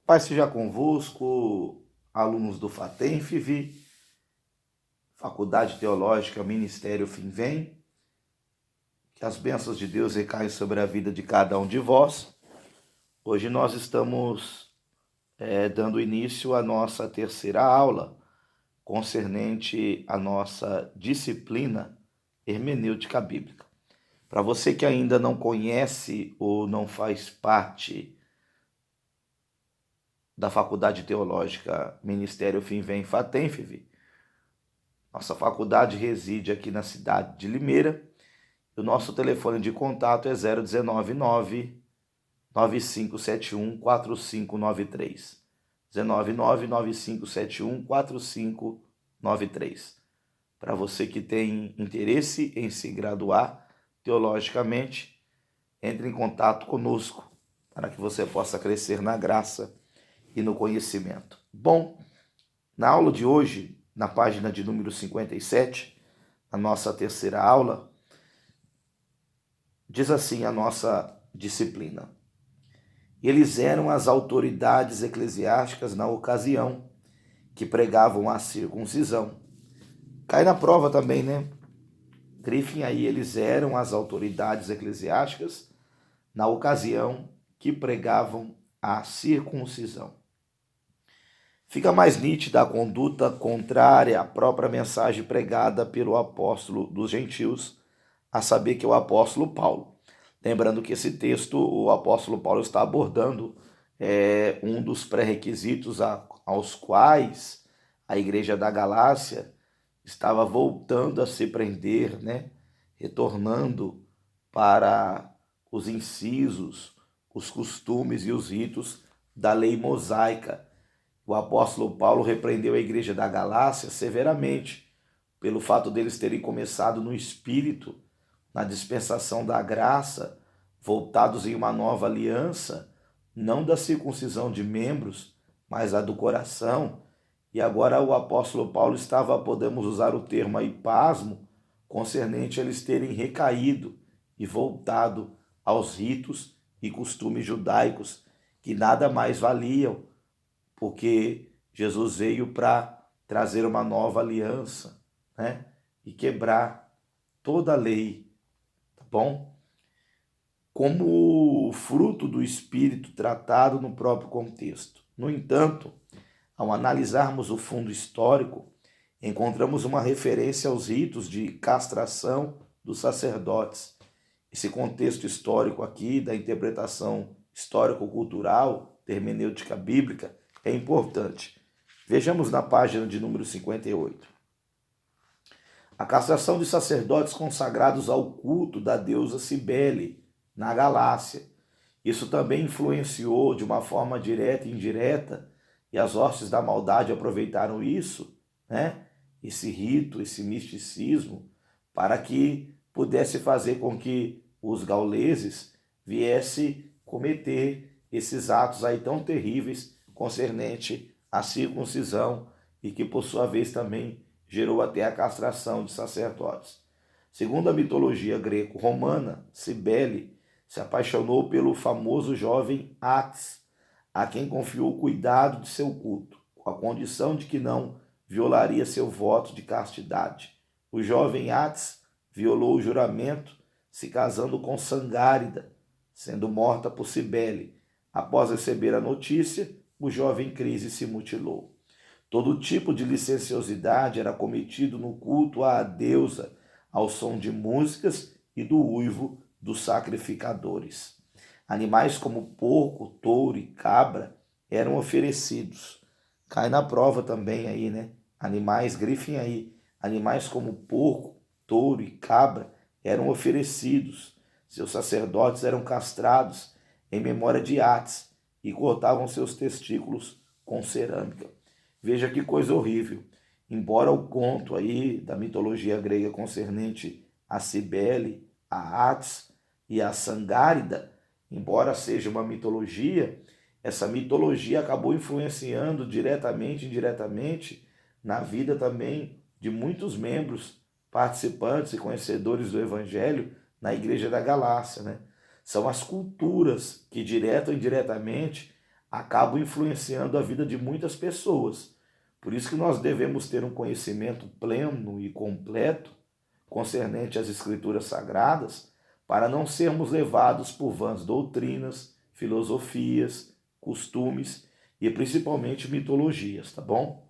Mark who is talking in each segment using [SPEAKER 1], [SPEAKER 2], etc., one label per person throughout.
[SPEAKER 1] Paz seja convosco, alunos do FATENFV, Faculdade Teológica Ministério Fim Vem. Que as bênçãos de Deus recaem sobre a vida de cada um de vós. Hoje nós estamos dando início à nossa terceira aula, concernente à nossa disciplina hermenêutica bíblica. Para você que ainda não conhece ou não faz parte da Faculdade Teológica Ministério Fim Vem FATENFV, nossa faculdade reside aqui na cidade de Limeira. O nosso telefone de contato é 0199 9571 4593. 099 9571 4593. Para você que tem interesse em se graduar teologicamente, entre em contato conosco para que você possa crescer na graça e no conhecimento. Bom, na aula de hoje, na página de número 57, a nossa terceira aula, diz assim a nossa disciplina. Eles eram as autoridades eclesiásticas na ocasião, que pregavam a circuncisão. Cai na prova também, né? Grifem aí, eles eram as autoridades eclesiásticas na ocasião que pregavam a circuncisão. Fica mais nítida a conduta contrária à própria mensagem pregada pelo apóstolo dos gentios, a saber que é o apóstolo Paulo. Lembrando que esse texto, o apóstolo Paulo está abordando um dos pré-requisitos aos quais a igreja da Galácia estava voltando a se prender, né? Retornando para os incisos, os costumes e os ritos da lei mosaica. O apóstolo Paulo repreendeu a igreja da Galácia severamente pelo fato deles terem começado no Espírito, na dispensação da graça, voltados em uma nova aliança, não da circuncisão de membros, mas a do coração. E agora o apóstolo Paulo estava, podemos usar o termo aí, pasmo, concernente a eles terem recaído e voltado aos ritos e costumes judaicos, que nada mais valiam, porque Jesus veio para trazer uma nova aliança, né? E quebrar toda a lei, tá bom? Como fruto do Espírito tratado no próprio contexto. No entanto, ao analisarmos o fundo histórico, encontramos uma referência aos ritos de castração dos sacerdotes. Esse contexto histórico aqui, da interpretação histórico-cultural, hermenêutica bíblica, é importante. Vejamos na página de número 58. A castração de sacerdotes consagrados ao culto da deusa Cibele, na Galácia. Isso também influenciou de uma forma direta e indireta, e as hostes da maldade aproveitaram isso, né? Esse rito, esse misticismo, para que pudesse fazer com que os gauleses viessem cometer esses atos aí tão terríveis concernente à circuncisão e que, por sua vez, também gerou até a castração de sacerdotes. Segundo a mitologia greco-romana, Cibele se apaixonou pelo famoso jovem Atis, a quem confiou o cuidado de seu culto, com a condição de que não violaria seu voto de castidade. O jovem Atis violou o juramento, se casando com Sangárida, sendo morta por Cibele. Após receber a notícia, o jovem Crise se mutilou. Todo tipo de licenciosidade era cometido no culto à deusa, ao som de músicas e do uivo dos sacrificadores. Animais como porco, touro e cabra eram oferecidos. Cai na prova também aí, né? Animais, grifem aí. Animais como porco, touro e cabra eram oferecidos. Seus sacerdotes eram castrados em memória de Atis e cortavam seus testículos com cerâmica. Veja que coisa horrível. Embora o conto aí da mitologia grega concernente a Cibele, a Atis e a Sangárida, embora seja uma mitologia, essa mitologia acabou influenciando diretamente e indiretamente na vida também de muitos membros, participantes e conhecedores do Evangelho na Igreja da Galácia, né? São as culturas que, direta ou indiretamente, acabam influenciando a vida de muitas pessoas. Por isso que nós devemos ter um conhecimento pleno e completo concernente às Escrituras Sagradas, para não sermos levados por vãs doutrinas, filosofias, costumes e principalmente mitologias, tá bom?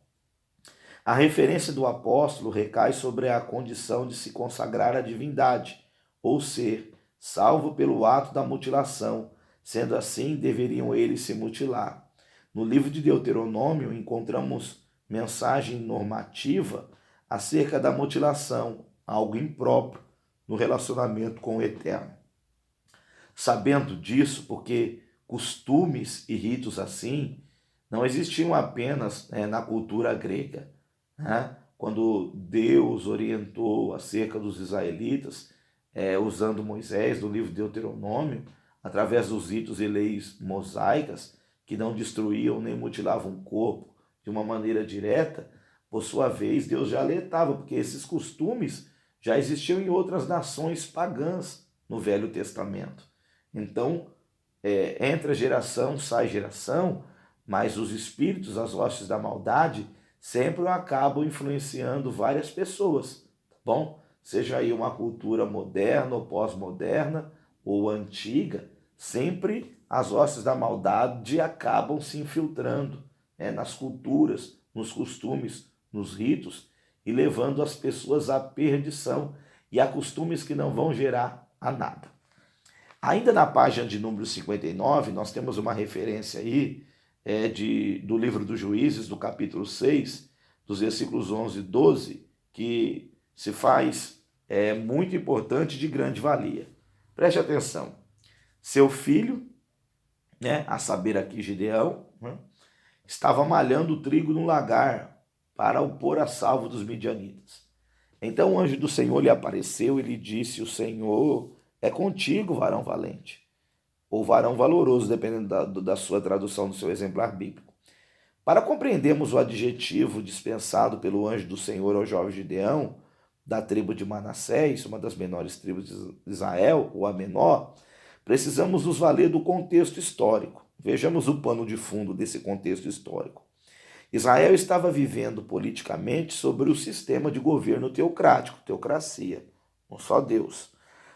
[SPEAKER 1] A referência do apóstolo recai sobre a condição de se consagrar à divindade, ou ser salvo pelo ato da mutilação. Sendo assim, deveriam eles se mutilar. No livro de Deuteronômio, encontramos mensagem normativa acerca da mutilação, algo impróprio no relacionamento com o Eterno. Sabendo disso, porque costumes e ritos assim não existiam apenas na cultura grega. Né? Quando Deus orientou acerca dos israelitas, usando Moisés, do livro de Deuteronômio, através dos ritos e leis mosaicas, que não destruíam nem mutilavam o corpo de uma maneira direta, por sua vez, Deus já alertava, porque esses costumes já existiam em outras nações pagãs no Velho Testamento. Então, entra geração, sai geração, mas os espíritos, as hostes da maldade, sempre acabam influenciando várias pessoas, tá bom? Seja aí uma cultura moderna ou pós-moderna ou antiga, sempre as hostes da maldade acabam se infiltrando nas culturas, nos costumes, nos ritos e levando as pessoas à perdição e a costumes que não vão gerar a nada. Ainda na página de número 59, nós temos uma referência aí do livro dos Juízes, do capítulo 6, dos versículos 11 e 12, que se faz muito importante e de grande valia. Preste atenção. Seu filho, a saber aqui Gideão, estava malhando o trigo no lagar para o pôr a salvo dos midianitas. Então o anjo do Senhor lhe apareceu e lhe disse: o Senhor é contigo, varão valente, ou varão valoroso, dependendo da sua tradução, do seu exemplar bíblico. Para compreendermos o adjetivo dispensado pelo anjo do Senhor ao jovem Gideão, da tribo de Manassés, uma das menores tribos de Israel, ou a menor, precisamos nos valer do contexto histórico. Vejamos o pano de fundo desse contexto histórico. Israel estava vivendo politicamente sobre o sistema de governo teocrático, teocracia, um só Deus.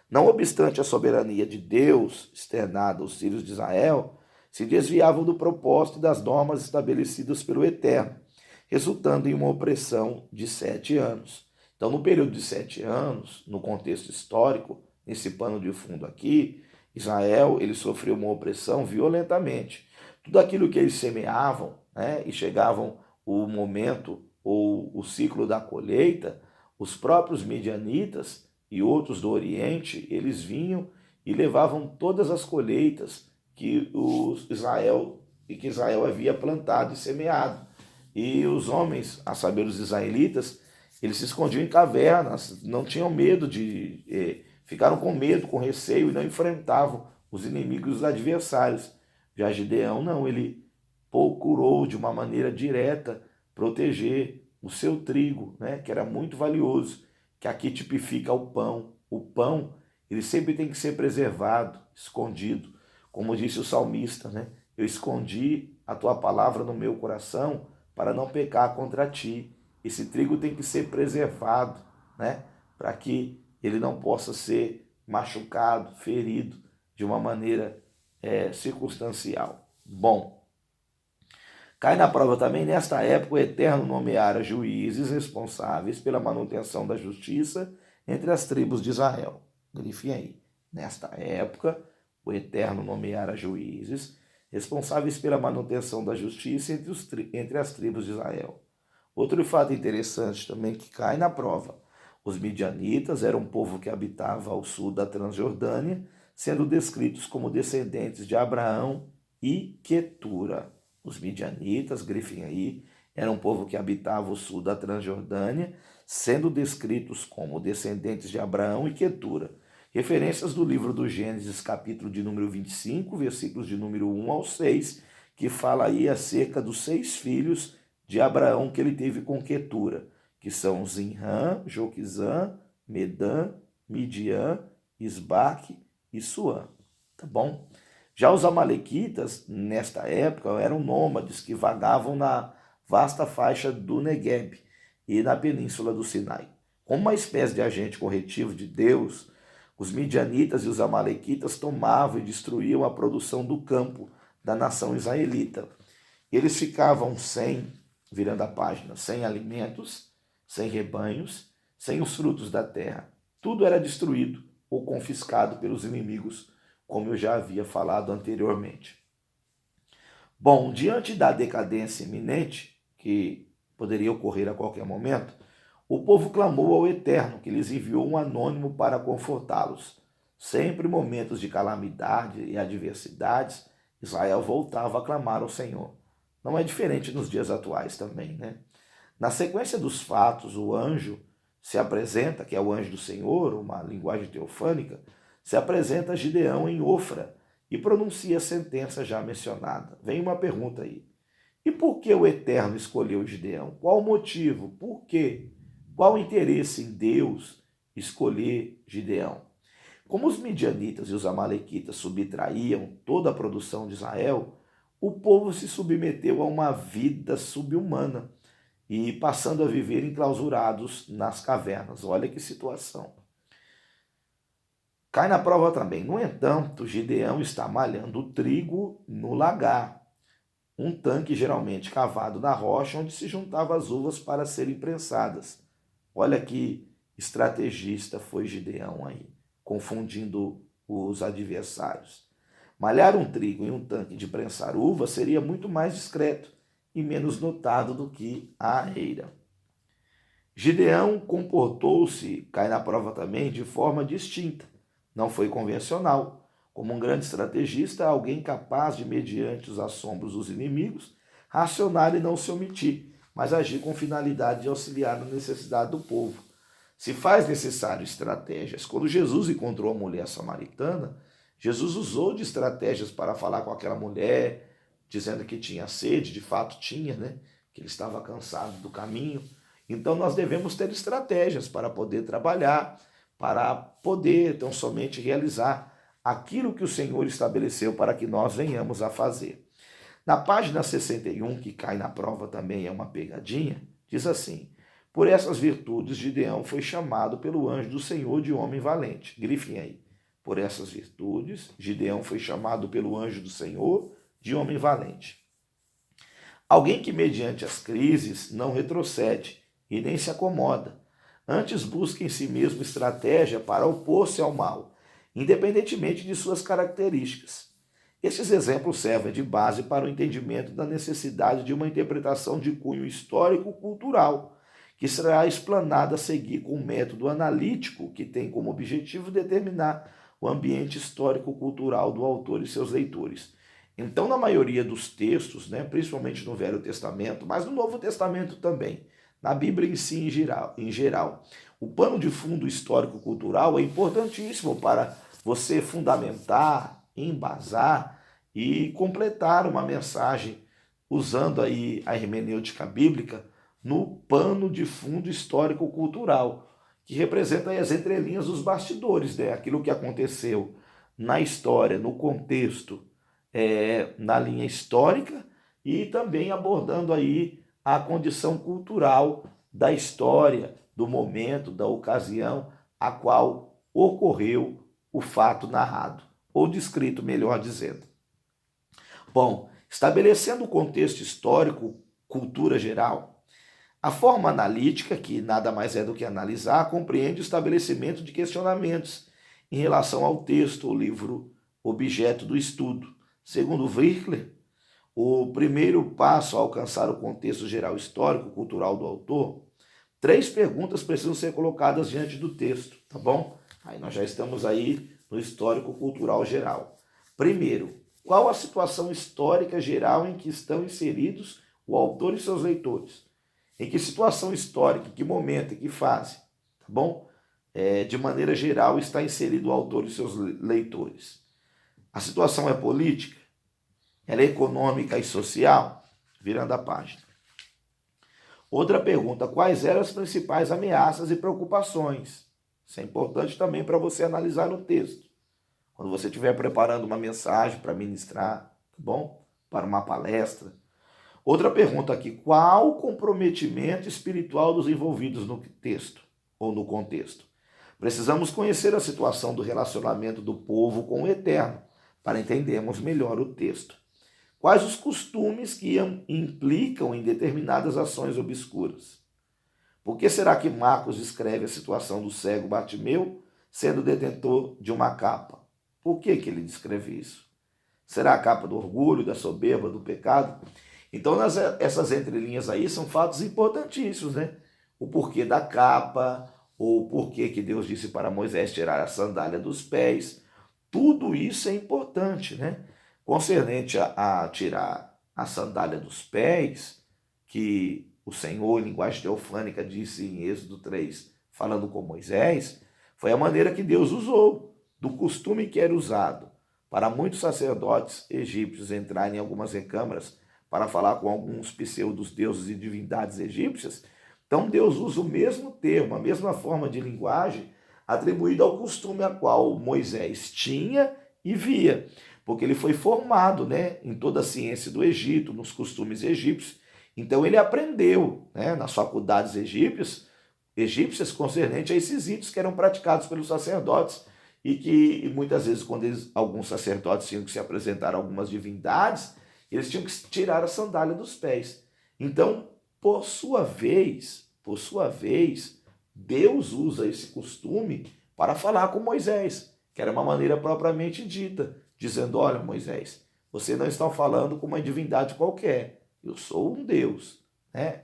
[SPEAKER 1] Não obstante a soberania de Deus externada aos filhos de Israel, se desviavam do propósito e das normas estabelecidas pelo Eterno, resultando em uma opressão de 7 anos. Então, no período de 7 anos, no contexto histórico, nesse pano de fundo aqui, Israel ele sofreu uma opressão violentamente. Tudo aquilo que eles semeavam, e chegavam o momento ou o ciclo da colheita, os próprios midianitas e outros do Oriente, eles vinham e levavam todas as colheitas que Israel havia plantado e semeado. E os homens, a saber, os israelitas, eles se escondiam em cavernas, não tinham medo ficaram com medo, com receio e não enfrentavam os inimigos e os adversários. Já Gideão não, ele procurou de uma maneira direta proteger o seu trigo, que era muito valioso, que aqui tipifica o pão. O pão, ele sempre tem que ser preservado, escondido. Como disse o salmista, eu escondi a tua palavra no meu coração para não pecar contra ti. Esse trigo tem que ser preservado, para que ele não possa ser machucado, ferido de uma maneira circunstancial. Bom, cai na prova também, nesta época, o Eterno nomeara juízes responsáveis pela manutenção da justiça entre as tribos de Israel. Grifem aí. Nesta época, o Eterno nomeara juízes responsáveis pela manutenção da justiça entre as tribos de Israel. Outro fato interessante também que cai na prova. Os midianitas eram um povo que habitava ao sul da Transjordânia, sendo descritos como descendentes de Abraão e Quetura. Os midianitas, grifem aí, eram um povo que habitava o sul da Transjordânia, sendo descritos como descendentes de Abraão e Quetura. Referências do livro do Gênesis, capítulo de número 25, versículos de número 1 ao 6, que fala aí acerca dos 6 filhos de Abraão que ele teve com Quetura, que são Zinrã, Joquizã, Medã, Midian, Isbaque e Suã. Tá bom? Já os amalequitas, nesta época, eram nômades que vagavam na vasta faixa do Negueb e na península do Sinai. Como uma espécie de agente corretivo de Deus, os midianitas e os amalequitas tomavam e destruíam a produção do campo da nação israelita. Eles ficavam virando a página, sem alimentos, sem rebanhos, sem os frutos da terra. Tudo era destruído ou confiscado pelos inimigos, como eu já havia falado anteriormente. Bom, diante da decadência iminente, que poderia ocorrer a qualquer momento, o povo clamou ao Eterno, que lhes enviou um anônimo para confortá-los. Sempre em momentos de calamidade e adversidades, Israel voltava a clamar ao Senhor. Não é diferente nos dias atuais também, né? Na sequência dos fatos, o anjo se apresenta, que é o anjo do Senhor, uma linguagem teofânica, se apresenta a Gideão em Ofra e pronuncia a sentença já mencionada. Vem uma pergunta aí. E por que o Eterno escolheu Gideão? Qual o motivo? Por quê? Qual o interesse em Deus escolher Gideão? Como os midianitas e os amalequitas subtraíam toda a produção de Israel, o povo se submeteu a uma vida subhumana e passando a viver enclausurados nas cavernas. Olha que situação. Cai na prova também. No entanto, Gideão está malhando o trigo no lagar, um tanque geralmente cavado na rocha onde se juntavam as uvas para serem prensadas. Olha que estrategista foi Gideão aí, confundindo os adversários. Malhar um trigo em um tanque de prensar uva seria muito mais discreto e menos notado do que a eira. Gideão comportou-se, cai na prova também, de forma distinta. Não foi convencional. Como um grande estrategista, alguém capaz de, mediante os assombros dos inimigos, racionar e não se omitir, mas agir com finalidade de auxiliar na necessidade do povo. Se faz necessário estratégias. Quando Jesus encontrou a mulher samaritana, Jesus usou de estratégias para falar com aquela mulher, dizendo que tinha sede, de fato tinha, né? Que ele estava cansado do caminho. Então nós devemos ter estratégias para poder trabalhar, para poder tão somente realizar aquilo que o Senhor estabeleceu para que nós venhamos a fazer. Na página 61, que cai na prova também é uma pegadinha, diz assim: por essas virtudes Gideão foi chamado pelo anjo do Senhor de homem valente. Grifem aí. Por essas virtudes Gideão foi chamado pelo anjo do Senhor de homem valente. Alguém que mediante as crises não retrocede e nem se acomoda, antes busca em si mesmo estratégia para opor-se ao mal, independentemente de suas características. Estes exemplos servem de base para o entendimento da necessidade de uma interpretação de cunho histórico-cultural, que será explanada a seguir com um método analítico que tem como objetivo determinar o ambiente histórico-cultural do autor e seus leitores. Então, na maioria dos textos, né, principalmente no Velho Testamento, mas no Novo Testamento também, na Bíblia em si em geral, o pano de fundo histórico-cultural é importantíssimo para você fundamentar, embasar e completar uma mensagem usando aí a hermenêutica bíblica no pano de fundo histórico-cultural, que representa aí as entrelinhas dos bastidores, né? Aquilo que aconteceu na história, no contexto, na linha histórica e também abordando aí a condição cultural da história, do momento, da ocasião a qual ocorreu o fato narrado, ou descrito, melhor dizendo. Bom, estabelecendo o contexto histórico, cultura geral, a forma analítica, que nada mais é do que analisar, compreende o estabelecimento de questionamentos em relação ao texto ou livro objeto do estudo. Segundo Virkler, o primeiro passo a alcançar o contexto geral histórico-cultural do autor, 3 perguntas precisam ser colocadas diante do texto, tá bom? Aí nós já estamos aí no histórico-cultural geral. Primeiro, qual a situação histórica geral em que estão inseridos o autor e seus leitores? Em que situação histórica, em que momento, em que fase, tá bom? De maneira geral está inserido o autor e seus leitores. A situação é política? Ela é econômica e social? Virando a página. Outra pergunta: quais eram as principais ameaças e preocupações? Isso é importante também para você analisar no texto. quando você estiver preparando uma mensagem para ministrar, tá bom? Para uma palestra. Outra pergunta aqui, qual o comprometimento espiritual dos envolvidos no texto ou no contexto? Precisamos conhecer a situação do relacionamento do povo com o Eterno, para entendermos melhor o texto. Quais os costumes que implicam em determinadas ações obscuras? Por que será que Marcos descreve a situação do cego Bartimeu sendo detentor de uma capa? Por que ele descreve isso? Será a capa do orgulho, da soberba, do pecado? Então, essas entrelinhas aí são fatos importantíssimos, né? O porquê da capa, ou o porquê que Deus disse para Moisés tirar a sandália dos pés. Tudo isso é importante, né? Concernente a tirar a sandália dos pés, que o Senhor, em linguagem teofânica, disse em Êxodo 3, falando com Moisés, foi a maneira que Deus usou, do costume que era usado para muitos sacerdotes egípcios entrarem em algumas recâmaras para falar com alguns pseudos deuses e divindades egípcias. Então Deus usa o mesmo termo, a mesma forma de linguagem atribuída ao costume a qual Moisés tinha e via, porque ele foi formado, né, em toda a ciência do Egito, nos costumes egípcios. Então ele aprendeu, né, nas faculdades egípcias concernente a esses ritos que eram praticados pelos sacerdotes e que muitas vezes quando alguns sacerdotes tinham que se apresentar a algumas divindades, eles tinham que tirar a sandália dos pés. Então, por sua vez, Deus usa esse costume para falar com Moisés, que era uma maneira propriamente dita, dizendo, olha Moisés, você não está falando com uma divindade qualquer, eu sou um Deus, né?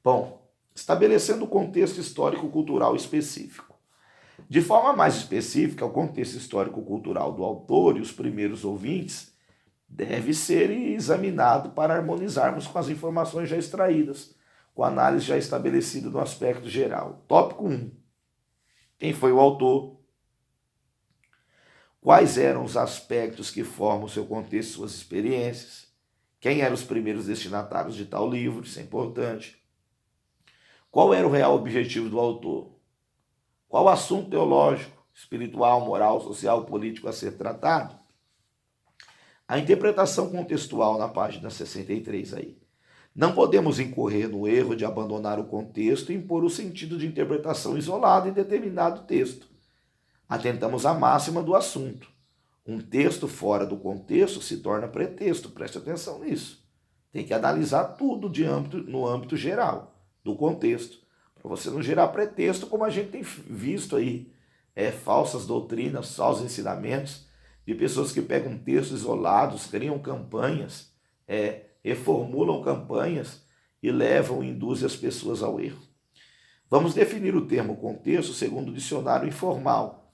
[SPEAKER 1] Bom, estabelecendo o contexto histórico-cultural específico. De forma mais específica, o contexto histórico-cultural do autor e os primeiros ouvintes deve ser examinado para harmonizarmos com as informações já extraídas, com a análise já estabelecida no aspecto geral. Tópico 1. Quem foi o autor? Quais eram os aspectos que formam o seu contexto e suas experiências? Quem eram os primeiros destinatários de tal livro? Isso é importante. Qual era o real objetivo do autor? Qual o assunto teológico, espiritual, moral, social, político a ser tratado? A interpretação contextual na página 63 aí. Não podemos incorrer no erro de abandonar o contexto e impor o sentido de interpretação isolado em determinado texto. Atentamos à máxima do assunto. Um texto fora do contexto se torna pretexto, preste atenção nisso. Tem que analisar tudo no âmbito geral, do contexto, para você não gerar pretexto, como a gente tem visto aí, falsas doutrinas, falsos ensinamentos, de pessoas que pegam textos isolados, criam campanhas, reformulam campanhas e induzem as pessoas ao erro. Vamos definir o termo contexto segundo o dicionário informal,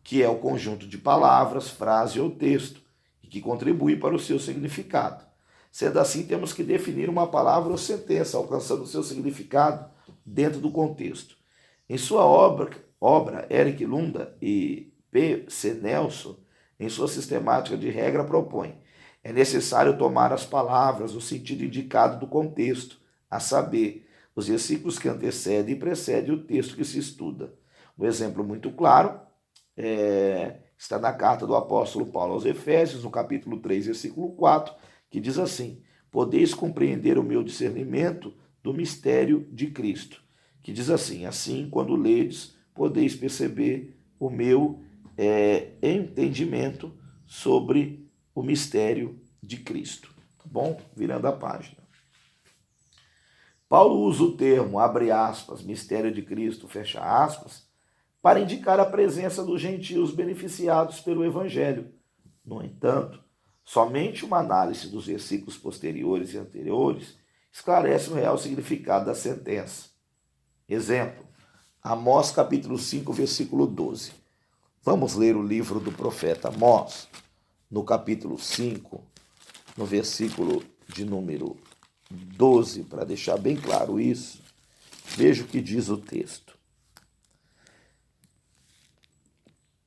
[SPEAKER 1] que é o conjunto de palavras, frase ou texto, e que contribui para o seu significado. Sendo assim, temos que definir uma palavra ou sentença, alcançando o seu significado dentro do contexto. Em sua obra Eric Lunda e P. C. Nelson, em sua sistemática de regra, propõe: é necessário tomar as palavras no sentido indicado do contexto, a saber, os versículos que antecedem e precedem o texto que se estuda. Um exemplo muito claro está na carta do apóstolo Paulo aos Efésios, no capítulo 3, versículo 4, que diz assim: podeis compreender o meu discernimento do mistério de Cristo. Que diz assim, quando ledes, podeis perceber o meu entendimento sobre o mistério de Cristo. Tá bom? Virando a página. Paulo usa o termo, abre aspas, mistério de Cristo, fecha aspas, para indicar a presença dos gentios beneficiados pelo Evangelho. No entanto, somente uma análise dos versículos posteriores e anteriores esclarece o real significado da sentença. Exemplo, Amós capítulo 5, versículo 12. Vamos ler o livro do profeta Amós, no capítulo 5, no versículo de número 12, para deixar bem claro isso. Veja o que diz o texto.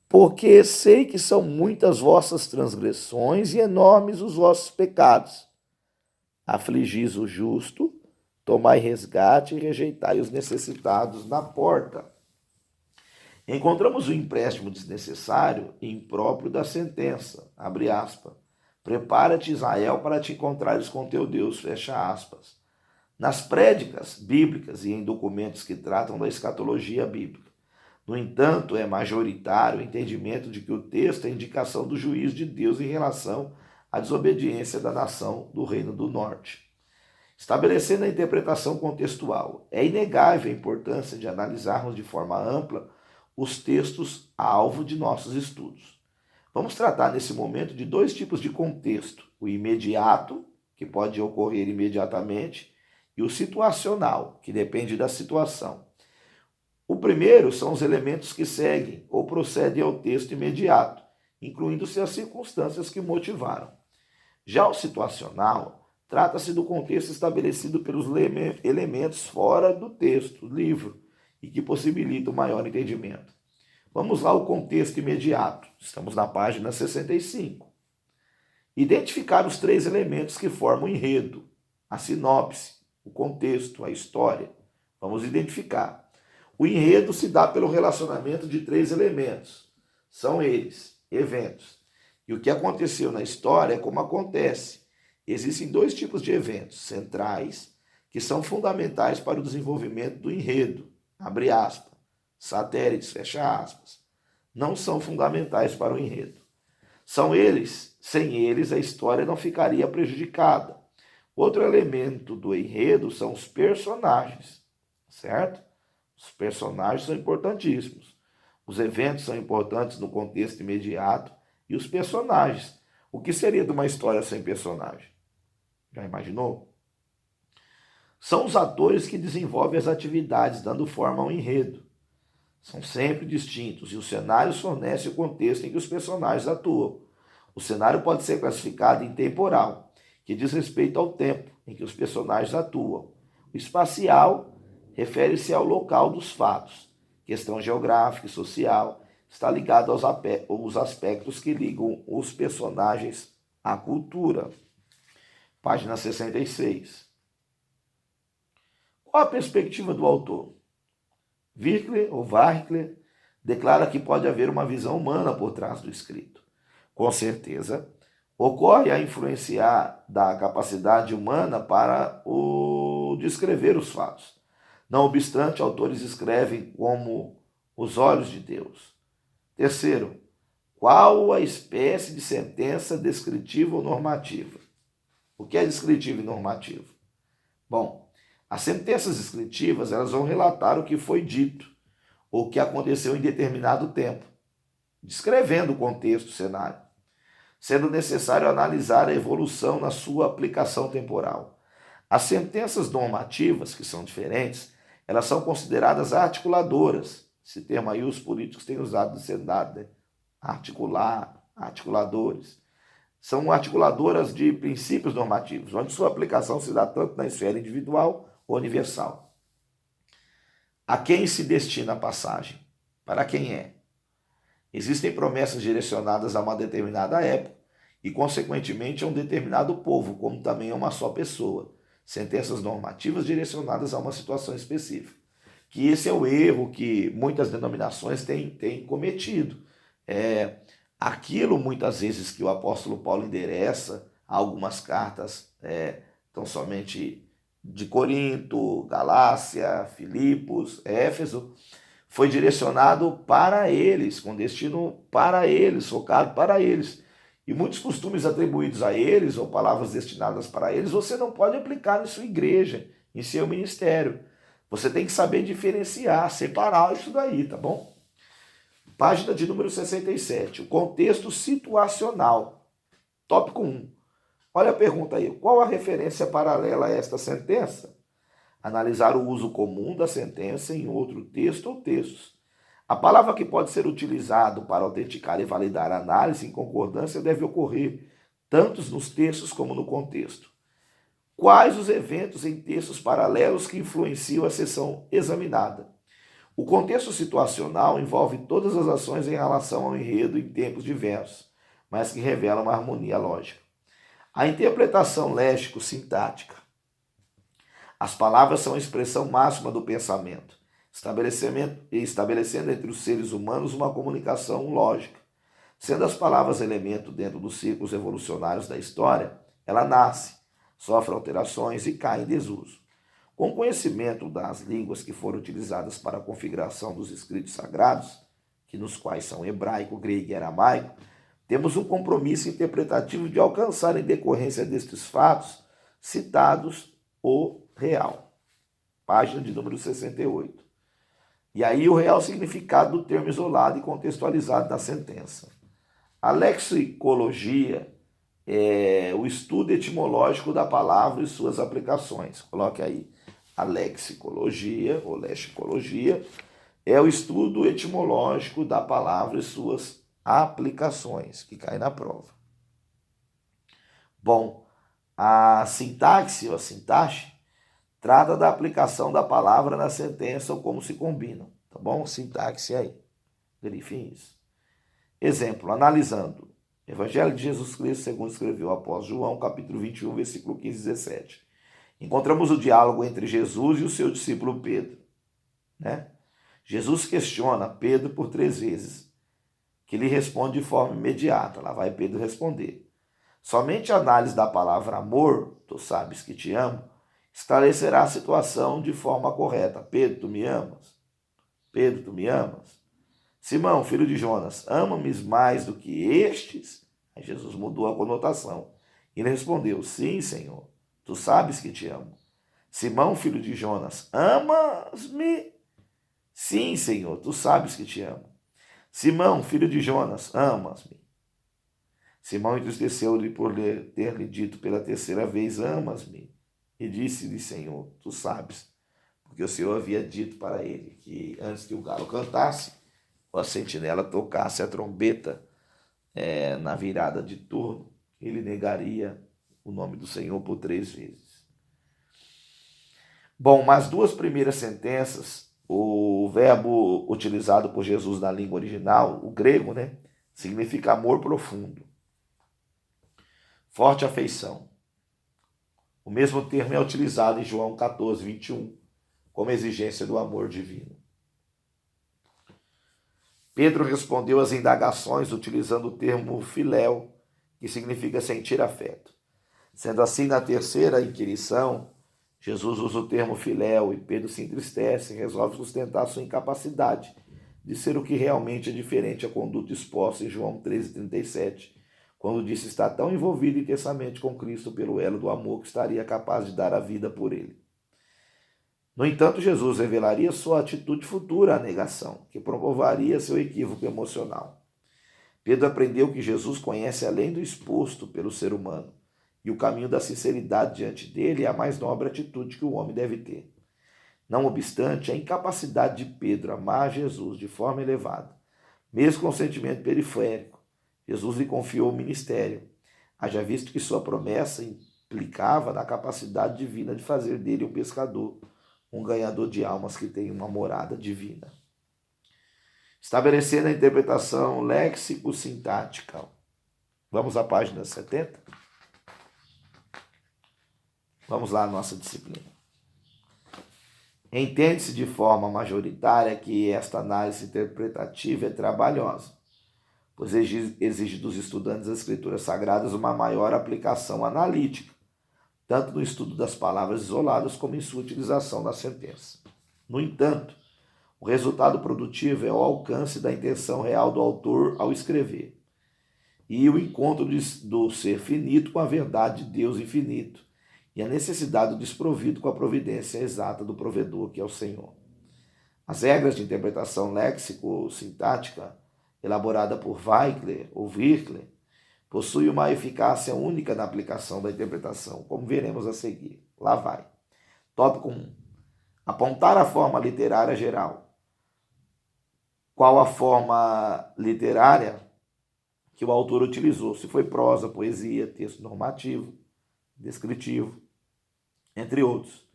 [SPEAKER 1] Porque sei que são muitas vossas transgressões e enormes os vossos pecados. Afligis o justo, tomai resgate e rejeitai os necessitados na porta. Encontramos o empréstimo desnecessário e impróprio da sentença, abre aspas. Prepara-te, Israel, para te encontrares com teu Deus, fecha aspas. Nas prédicas bíblicas e em documentos que tratam da escatologia bíblica. No entanto, é majoritário o entendimento de que o texto é indicação do juízo de Deus em relação à desobediência da nação do Reino do Norte. Estabelecendo a interpretação contextual, é inegável a importância de analisarmos de forma ampla os textos alvo de nossos estudos. Vamos tratar nesse momento de dois tipos de contexto: o imediato, que pode ocorrer imediatamente, e o situacional, que depende da situação. O primeiro são os elementos que seguem ou procedem ao texto imediato, incluindo-se as circunstâncias que motivaram. Já o situacional trata-se do contexto estabelecido pelos elementos fora do texto, livro, e que possibilita o maior entendimento. Vamos lá ao contexto imediato. Estamos na página 65. Identificar os três elementos que formam o enredo, a sinopse, o contexto, a história. Vamos identificar. O enredo se dá pelo relacionamento de três elementos. São eles, eventos. E o que aconteceu na história é como acontece. Existem dois tipos de eventos centrais que são fundamentais para o desenvolvimento do enredo, abre aspas, satélites, fecha aspas, não são fundamentais para o enredo. São eles, sem eles a história não ficaria prejudicada. Outro elemento do enredo são os personagens, certo? Os personagens são importantíssimos. Os eventos são importantes no contexto imediato e os personagens. O que seria de uma história sem personagem? Já imaginou? São os atores que desenvolvem as atividades, dando forma ao enredo. São sempre distintos e os cenários fornecem o contexto em que os personagens atuam. O cenário pode ser classificado em temporal, que diz respeito ao tempo em que os personagens atuam. O espacial refere-se ao local dos fatos. Questão geográfica e social está ligado aos aspectos que ligam os personagens à cultura. Página 66. Qual a perspectiva do autor? Virkler declara que pode haver uma visão humana por trás do escrito. Com certeza, ocorre a influenciar da capacidade humana para o descrever os fatos. Não obstante, autores escrevem como os olhos de Deus. Terceiro, qual a espécie de sentença descritiva ou normativa? O que é descritivo e normativo? Bom, as sentenças descritivas elas vão relatar o que foi dito ou o que aconteceu em determinado tempo, descrevendo o contexto, o cenário, sendo necessário analisar a evolução na sua aplicação temporal. As sentenças normativas, que são diferentes, elas são consideradas articuladoras. Esse termo aí os políticos têm usado de ser dado, né? Articular, articuladores. São articuladoras de princípios normativos, onde sua aplicação se dá tanto na esfera individual ou universal. A quem se destina a passagem? Para quem é? Existem promessas direcionadas a uma determinada época e, consequentemente, a um determinado povo, como também a uma só pessoa. Sentenças normativas direcionadas a uma situação específica. Que esse é o erro que muitas denominações têm cometido. Aquilo, muitas vezes, que o apóstolo Paulo endereça a algumas cartas, tão somente de Corinto, Galácia, Filipos, Éfeso, foi direcionado para eles, com destino para eles, focado para eles. E muitos costumes atribuídos a eles, ou palavras destinadas para eles, você não pode aplicar em sua igreja, em seu ministério. Você tem que saber diferenciar, separar isso daí, tá bom? Página de número 67, o contexto situacional. Tópico 1. Olha a pergunta aí, qual a referência paralela a esta sentença? Analisar o uso comum da sentença em outro texto ou textos. A palavra que pode ser utilizado para autenticar e validar a análise em concordância deve ocorrer tanto nos textos como no contexto. Quais os eventos em textos paralelos que influenciam a seção examinada? O contexto situacional envolve todas as ações em relação ao enredo em tempos diversos, mas que revelam uma harmonia lógica. A interpretação léxico-sintática. As palavras são a expressão máxima do pensamento. estabelecendo entre os seres humanos uma comunicação lógica. Sendo as palavras elemento dentro dos ciclos evolucionários da história, ela nasce, sofre alterações e cai em desuso. Com o conhecimento das línguas que foram utilizadas para a configuração dos escritos sagrados, que nos quais são hebraico, grego e aramaico, temos um compromisso interpretativo de alcançar, em decorrência destes fatos citados, o real. Página de número 68. E aí o real significado do termo isolado e contextualizado da sentença. A lexicologia é o estudo etimológico da palavra e suas aplicações. Coloque aí. A lexicologia, ou lexicologia, é o estudo etimológico da palavra e suas aplicações, que cai na prova. Bom, a sintaxe, ou a sintaxe, trata da aplicação da palavra na sentença ou como se combinam, tá bom? Sintaxe aí, grifem isso. Exemplo, analisando. Evangelho de Jesus Cristo, segundo escreveu o apóstolo João, capítulo 21, versículo 15 e 17. Encontramos o diálogo entre Jesus e o seu discípulo Pedro, né? Jesus questiona Pedro por 3 vezes, que lhe responde de forma imediata. Lá vai Pedro responder. Somente a análise da palavra amor, tu sabes que te amo, esclarecerá a situação de forma correta. Pedro, tu me amas? Pedro, tu me amas? Simão, filho de Jonas, ama-me mais do que estes? Aí Jesus mudou a conotação. Ele respondeu, sim, Senhor, tu sabes que te amo. Simão, filho de Jonas, amas-me? Sim, Senhor, tu sabes que te amo. Simão, filho de Jonas, amas-me? Simão entristeceu-lhe por ter-lhe dito pela 3ª vez, amas-me? E disse-lhe, Senhor, tu sabes, porque o Senhor havia dito para ele que antes que o galo cantasse, a sentinela tocasse a trombeta na virada de turno, ele negaria o nome do Senhor por 3 vezes. Bom, mas 2 primeiras sentenças, o verbo utilizado por Jesus na língua original, o grego, né, significa amor profundo, forte afeição. O mesmo termo é utilizado em João 14, 21, como exigência do amor divino. Pedro respondeu às indagações utilizando o termo filéu, que significa sentir afeto. Sendo assim, na 3ª inquirição, Jesus usa o termo filéu e Pedro se entristece e resolve sustentar sua incapacidade de ser o que realmente é diferente à conduta exposta em João 13,37, quando disse estar tão envolvido intensamente com Cristo pelo elo do amor que estaria capaz de dar a vida por ele. No entanto, Jesus revelaria sua atitude futura à negação, que provocaria seu equívoco emocional. Pedro aprendeu que Jesus conhece além do exposto pelo ser humano, e o caminho da sinceridade diante dele é a mais nobre atitude que o homem deve ter. Não obstante, a incapacidade de Pedro amar Jesus de forma elevada, mesmo com sentimento periférico, Jesus lhe confiou o ministério, haja visto que sua promessa implicava na capacidade divina de fazer dele um pescador, um ganhador de almas que tem uma morada divina. Estabelecendo a interpretação léxico-sintática. Vamos à página 70? Vamos lá à nossa disciplina. Entende-se de forma majoritária que esta análise interpretativa é trabalhosa, pois exige dos estudantes das Escrituras Sagradas uma maior aplicação analítica, tanto no estudo das palavras isoladas como em sua utilização na sentença. No entanto, o resultado produtivo é o alcance da intenção real do autor ao escrever, e o encontro do ser finito com a verdade de Deus infinito, e a necessidade do desprovido com a providência exata do provedor, que é o Senhor. As regras de interpretação léxico-sintática, elaborada por Weikler ou Virkler, possui uma eficácia única na aplicação da interpretação, como veremos a seguir. Lá vai. Tópico 1. Apontar a forma literária geral. Qual a forma literária que o autor utilizou? Se foi prosa, poesia, texto normativo, descritivo, entre outros.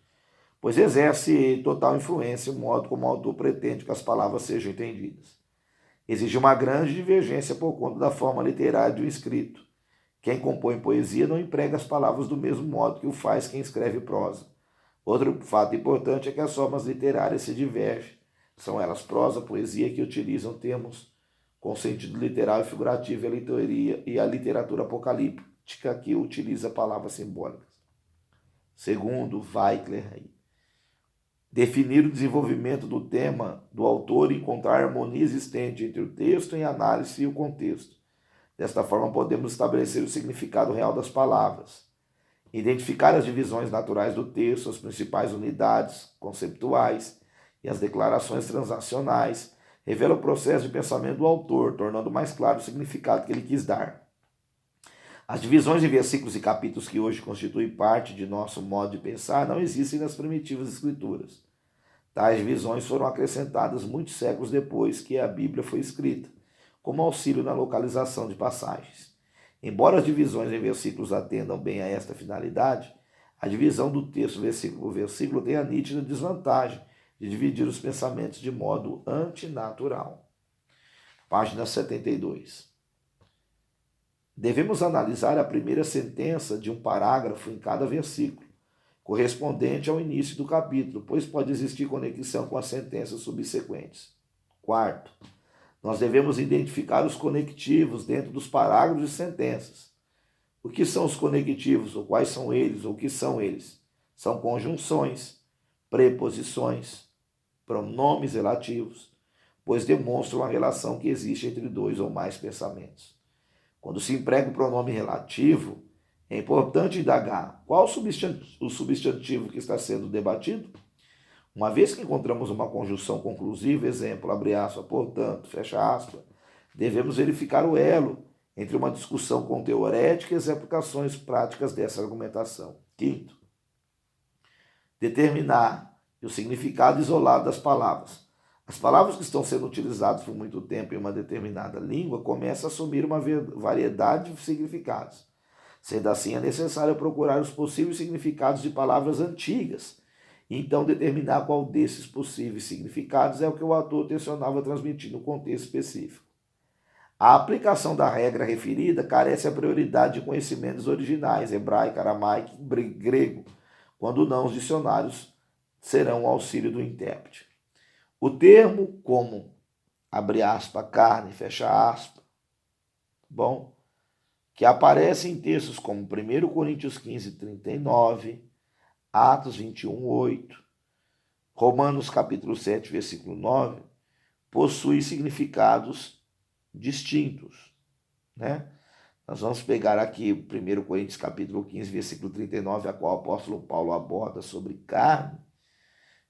[SPEAKER 1] Pois exerce total influência o modo como o autor pretende que as palavras sejam entendidas. Exige uma grande divergência por conta da forma literária de um escrito. Quem compõe poesia não emprega as palavras do mesmo modo que o faz quem escreve prosa. Outro fato importante é que as formas literárias se divergem, São elas prosa, poesia, que utilizam termos com sentido literal e figurativo, e a literatura apocalíptica, que utiliza palavras simbólicas. Segundo Weikler, definir o desenvolvimento do tema do autor e encontrar a harmonia existente entre o texto em análise e o contexto. Desta forma, podemos estabelecer o significado real das palavras, identificar as divisões naturais do texto, as principais unidades conceptuais e as declarações transacionais, revela o processo de pensamento do autor, tornando mais claro o significado que ele quis dar. As divisões em versículos e capítulos que hoje constituem parte de nosso modo de pensar não existem nas primitivas escrituras. Tais divisões foram acrescentadas muitos séculos depois que a Bíblia foi escrita, como auxílio na localização de passagens. Embora as divisões em versículos atendam bem a esta finalidade, a divisão do texto versículo por versículo tem a nítida desvantagem de dividir os pensamentos de modo antinatural. Página 72. Devemos analisar a primeira sentença de um parágrafo em cada versículo, correspondente ao início do capítulo, pois pode existir conexão com as sentenças subsequentes. Quarto, nós devemos identificar os conectivos dentro dos parágrafos e sentenças. O que são os conectivos, ou quais são eles, ou o que são eles? São conjunções, preposições, pronomes relativos, pois demonstram a relação que existe entre dois ou mais pensamentos. Quando se emprega o pronome relativo, é importante indagar qual o substantivo que está sendo debatido. Uma vez que encontramos uma conjunção conclusiva, exemplo, abre aspas, portanto, fecha aspas, devemos verificar o elo entre uma discussão conteorética e as aplicações práticas dessa argumentação. Quinto, determinar o significado isolado das palavras. As palavras que estão sendo utilizadas por muito tempo em uma determinada língua começam a assumir uma variedade de significados. Sendo assim, é necessário procurar os possíveis significados de palavras antigas e então determinar qual desses possíveis significados é o que o autor tensionava transmitir no contexto específico. A aplicação da regra referida carece a prioridade de conhecimentos originais, hebraico, aramaico e grego, quando não, os dicionários serão o auxílio do intérprete. O termo como, abre aspas, carne, fecha aspas, bom, que aparece em textos como 1 Coríntios 15, 39, Atos 21, 8, Romanos capítulo 7, versículo 9, possui significados distintos, né? Nós vamos pegar aqui 1 Coríntios capítulo 15, versículo 39, a qual o apóstolo Paulo aborda sobre carne.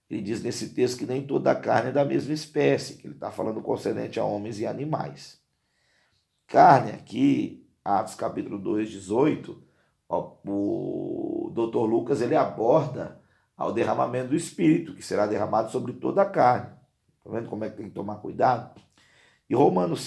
[SPEAKER 1] Ele diz nesse texto que nem toda a carne é da mesma espécie, que ele está falando concernente a homens e animais. Carne aqui, Atos capítulo 2, 18, o Dr. Lucas ele aborda ao derramamento do Espírito, que será derramado sobre toda a carne. Está vendo como é que tem que tomar cuidado? E Romanos